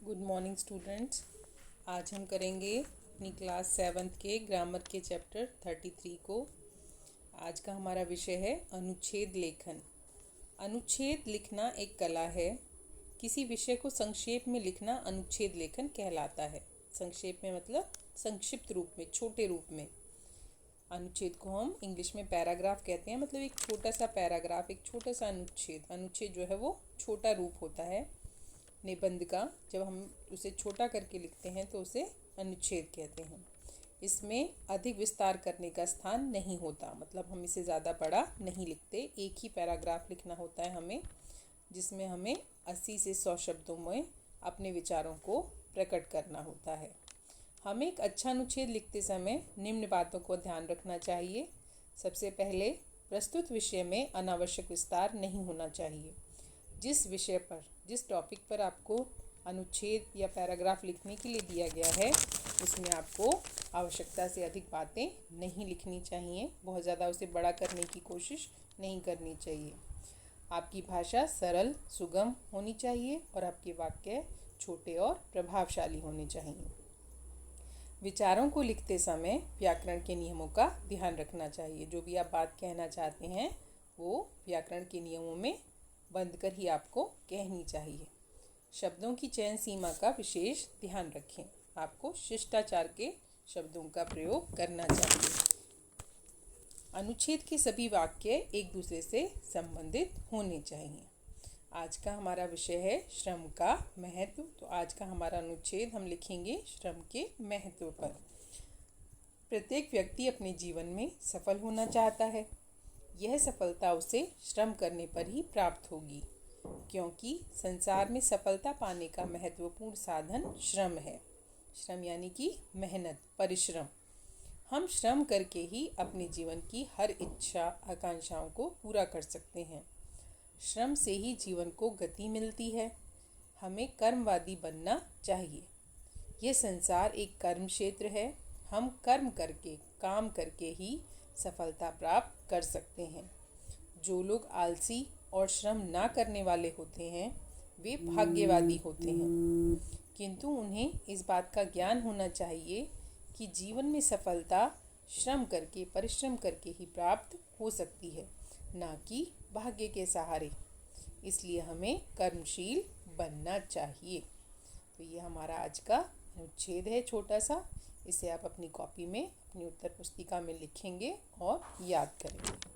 Good morning students. आज हम करेंगे अपनी क्लास 7th के ग्रामर के चैप्टर 33 को। आज का हमारा विषय है अनुच्छेद लेखन। अनुच्छेद लिखना एक कला है। किसी विषय को संक्षेप में लिखना अनुच्छेद लेखन कहलाता है। संक्षेप में मतलब संक्षिप्त रूप में, छोटे रूप में। अनुच्छेद को हम इंग्लिश में पैराग्राफ कहते हैं। मतलब एक छोटा सा पैराग्राफ, एक छोटा सा अनुच्छेद। अनुच्छेद जो है वो छोटा रूप होता है निबंध का। जब हम उसे छोटा करके लिखते हैं तो उसे अनुच्छेद कहते हैं। इसमें अधिक विस्तार करने का स्थान नहीं होता। मतलब हम इसे ज़्यादा बड़ा नहीं लिखते। एक ही पैराग्राफ लिखना होता है हमें, जिसमें हमें 80 से 100 शब्दों में अपने विचारों को प्रकट करना होता है। हमें एक अच्छा अनुच्छेद लिखते समय निम्न बातों को ध्यान रखना चाहिए। सबसे पहले, प्रस्तुत विषय में अनावश्यक विस्तार नहीं होना चाहिए। जिस विषय पर, जिस टॉपिक पर आपको अनुच्छेद या पैराग्राफ लिखने के लिए दिया गया है, उसमें आपको आवश्यकता से अधिक बातें नहीं लिखनी चाहिए। बहुत ज़्यादा उसे बड़ा करने की कोशिश नहीं करनी चाहिए। आपकी भाषा सरल, सुगम होनी चाहिए और आपके वाक्य छोटे और प्रभावशाली होने चाहिए। विचारों को लिखते समय व्याकरण के नियमों का ध्यान रखना चाहिए। जो भी आप बात कहना चाहते हैं वो व्याकरण के नियमों में बंद कर ही आपको कहनी चाहिए। शब्दों की चयन सीमा का विशेष ध्यान रखें। आपको शिष्टाचार के शब्दों का प्रयोग करना चाहिए। अनुच्छेद के सभी वाक्य एक दूसरे से संबंधित होने चाहिए। आज का हमारा विषय है श्रम का महत्व। तो आज का हमारा अनुच्छेद हम लिखेंगे श्रम के महत्व पर। प्रत्येक व्यक्ति अपने जीवन में सफल होना चाहता है। यह सफलता उसे श्रम करने पर ही प्राप्त होगी, क्योंकि संसार में सफलता पाने का महत्वपूर्ण साधन श्रम है। श्रम यानी कि मेहनत, परिश्रम। हम श्रम करके ही अपने जीवन की हर इच्छा, आकांक्षाओं को पूरा कर सकते हैं। श्रम से ही जीवन को गति मिलती है। हमें कर्मवादी बनना चाहिए। यह संसार एक कर्म क्षेत्र है। हम कर्म करके, काम करके ही सफलता प्राप्त कर सकते हैं। जो लोग आलसी और श्रम ना करने वाले होते हैं वे भाग्यवादी होते हैं, किंतु उन्हें इस बात का ज्ञान होना चाहिए कि जीवन में सफलता श्रम करके, परिश्रम करके ही प्राप्त हो सकती है, ना कि भाग्य के सहारे। इसलिए हमें कर्मशील बनना चाहिए। तो ये हमारा आज का अनुच्छेद है छोटा सा। इसे आप अपनी कॉपी में, अपनी उत्तर पुस्तिका में लिखेंगे और याद करेंगे।